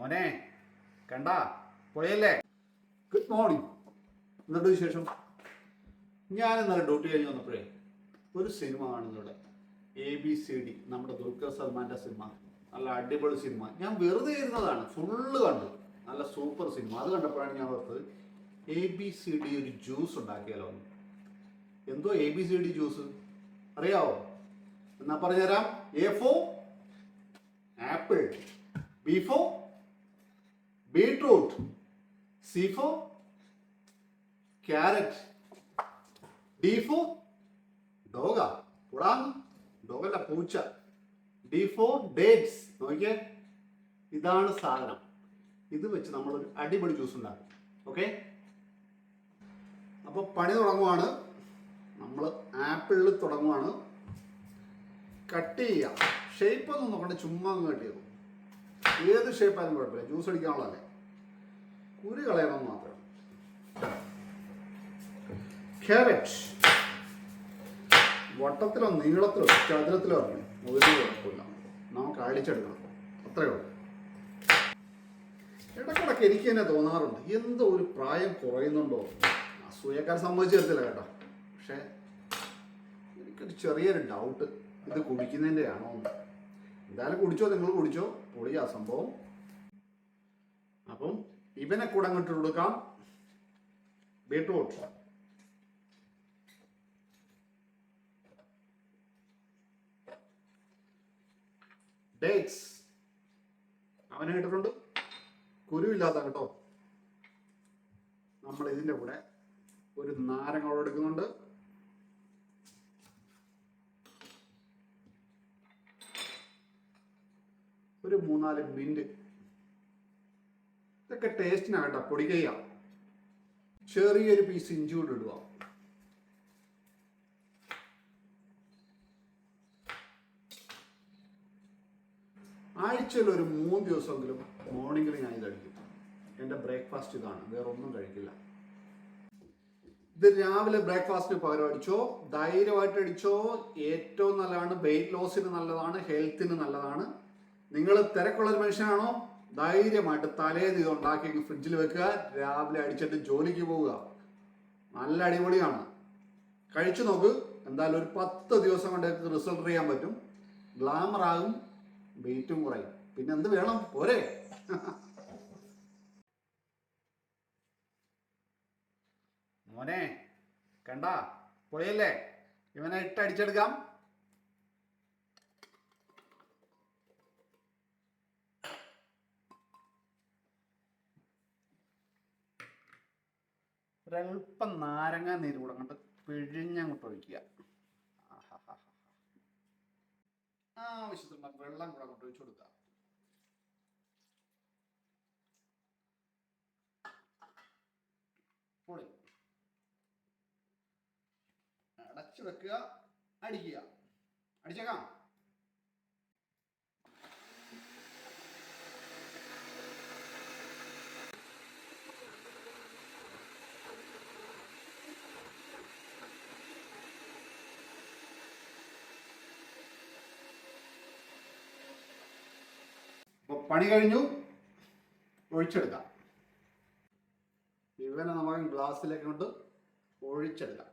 മോനെ കണ്ട പൊളിയല്ലേ? Good morning. എന്നിട്ട് വിശേഷം? ഞാൻ ഇന്നലെ ഡ്യൂട്ടി കഴിഞ്ഞ് വന്നപ്പോഴേ ഒരു സിനിമ കാണുന്നവിടെ ABCD, നമ്മുടെ ദുൽഖർ സൽമാൻ്റെ സിനിമ. നല്ല അടിപൊളി സിനിമ. ഞാൻ വെറുതെ ഇരുന്നതാണ്, ഫുള്ള് കണ്ടു. നല്ല സൂപ്പർ സിനിമ. അത് കണ്ടപ്പോഴാണ് ഞാൻ ഓർത്തത് ABCD ഒരു ജ്യൂസ് ഉണ്ടാക്കിയാലോ. എന്തോ ABCD ജ്യൂസ് അറിയാവോ? എന്നാ പറഞ്ഞുതരാം. A for apple, B for beetroot, C for carrot, D for ഡോഗ, ഡോഗല്ല പൂച്ച, D for ഡേറ്റ്സ്. നോക്കിയേ, ഇതാണ് സാധനം. ഇത് വെച്ച് നമ്മളൊരു അടിപൊളി ജ്യൂസ് ഉണ്ടാക്കും. ഓക്കെ, അപ്പോൾ പണി തുടങ്ങുവാണ്. നമ്മൾ ആപ്പിളിൽ തുടങ്ങുവാണ്. കട്ട് ചെയ്യാം. ഷേപ്പ് ഒന്നും നോക്കണ്ട, ചുമ്മാ അങ്ങ് കട്ട് ചെയ്തു. ഏത് ഷേപ്പായാലും കുഴപ്പമില്ല, ജ്യൂസ് അടിക്കാനുള്ളതല്ലേ. കുരു കളയണമെന്ന് മാത്രം. ക്യാരറ്റ് വട്ടത്തിലോ നീളത്തിലോ ചതുരത്തിലോ ഇറങ്ങണം, ഒരു കുഴപ്പമില്ല. നമുക്ക് അടിച്ചെടുക്കണം, അത്രയേ ഉള്ളൂ. ഇടയ്ക്കിടയ്ക്ക് എനിക്ക് തന്നെ തോന്നാറുണ്ട്, എന്തോ ഒരു പ്രായം കുറയുന്നുണ്ടോ. അസൂയക്കാർ സമ്മതിച്ചു തരത്തില്ല കേട്ടോ. പക്ഷേ എനിക്കൊരു ചെറിയൊരു ഡൗട്ട്, ഇത് കുടിക്കുന്നതിൻ്റെ ആണോ എന്ന്. എന്തായാലും കുടിച്ചോ, നിങ്ങൾ കുടിച്ചോ, പൊളിയാ സംഭവം. അപ്പം ഇവനെ കൂടെ അങ്ങോട്ട് കൊടുക്കാം. ബീട്രൂട്ട്, ഡേറ്റ്സ് അവനെ ഇട്ടിട്ടുണ്ട്. കുരുവില്ലാത്ത കേട്ടോ. നമ്മൾ ഇതിൻ്റെ കൂടെ ഒരു നാരങ്ങ എടുക്കുന്നുണ്ട്. ഒരു 3-4 മിന്റ്. ഇതൊക്കെ ടേസ്റ്റിനാകട്ടെ, പൊടിക്കയ്യ. ചെറിയൊരു പീസ് ഇഞ്ചി കൂടെ ഇടുക. ആഴ്ചയിൽ ഒരു 3 ദിവസമെങ്കിലും മോർണിംഗിൽ ഞാൻ ഇതടിക്കും. എൻ്റെ ബ്രേക്ക്ഫാസ്റ്റ് ഇതാണ്, വേറെ ഒന്നും കഴിക്കില്ല. ഇത് രാവിലെ ബ്രേക്ക്ഫാസ്റ്റിന് പകരം അടിച്ചോ, ധൈര്യമായിട്ട് അടിച്ചോ. ഏറ്റവും നല്ലതാണ്, വെയിറ്റ് ലോസിന് നല്ലതാണ്, ഹെൽത്തിന് നല്ലതാണ്. നിങ്ങൾ തിരക്കുള്ളൊരു മനുഷ്യനാണോ, ധൈര്യമായിട്ട് തലേന്ന് ഇത് ഉണ്ടാക്കി ഫ്രിഡ്ജിൽ വെക്കുക. രാവിലെ അടിച്ചിട്ട് ജോലിക്ക് പോവുക. നല്ല അടിപൊളിയാണ്. കഴിച്ചു നോക്ക്. എന്തായാലും ഒരു 10 ദിവസം കൊണ്ട് റിസൾട്ട് ചെയ്യാൻ പറ്റും. ഗ്ലാമർ ആകും, വെയിറ്റും കുറയും. പിന്നെ എന്ത് വേണം, പോരെ? മോനെ കണ്ട പൊളിയല്ലേ? ഇവനെ ഇട്ടടിച്ചെടുക്കാം. ഒരൽപ്പം നാരങ്ങ നീര് കൂടെ അങ്ങോട്ട് പിഴിഞ്ഞങ്ങോട്ട് ഒഴിക്കുക. ആവശ്യത്തിനുള്ള വെള്ളം കൂടെ അങ്ങോട്ട് ഒഴിച്ചു കൊടുക്കുക. പൊളി. അടച്ചു വെക്കുക, അടിക്കുക. അടിച്ചേക്കാം. പണി കഴിഞ്ഞു, ഒഴിച്ചെടുക്കാം. ഇവനെ നമുക്ക് ഗ്ലാസ്സിലേക്ക് കൊണ്ട് ഒഴിച്ചെടുക്കാം.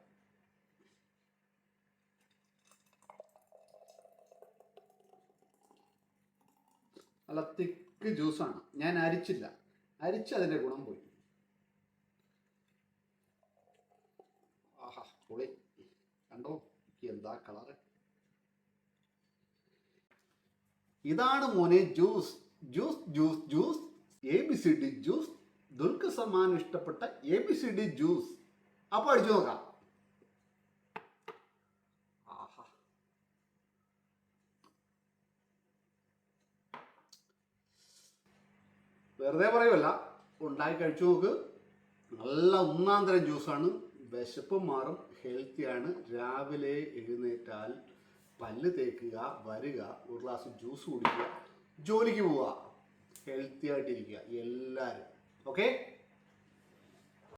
നല്ല തിക്ക് ജ്യൂസാണ്. ഞാൻ അരിച്ചില്ല, അരിച്ചതിൻ്റെ ഗുണം പോയി. ആഹാ, പൊളി. കണ്ടോ എന്താ കളറ്. ഇതാണ് മോനെ juice. Juice juice juice ABCD juice. Dulquer Salman ഇഷ്ടപ്പെട്ട ABCD ജ്യൂസ്. അപ്പോൾ അടിച്ചു നോക്കാം. ആഹാ, വെറുതെ പറയുമല്ല, ഉണ്ടാക്കി കഴിച്ചു നോക്ക്. നല്ല ഒന്നാന്തരം ജ്യൂസാണ്. വിശപ്പ് മാറും, ഹെൽത്തിയാണ്. രാവിലെ എഴുന്നേറ്റാൽ പല്ല് തേക്കുക, വരിക, ഒരു ഗ്ലാസ് ജ്യൂസ് കുടിക്കുക, ജോലിക്ക് പോവുക, ഹെൽത്തി ആയിട്ടിരിക്കുക എല്ലാവരും. ഓക്കെ.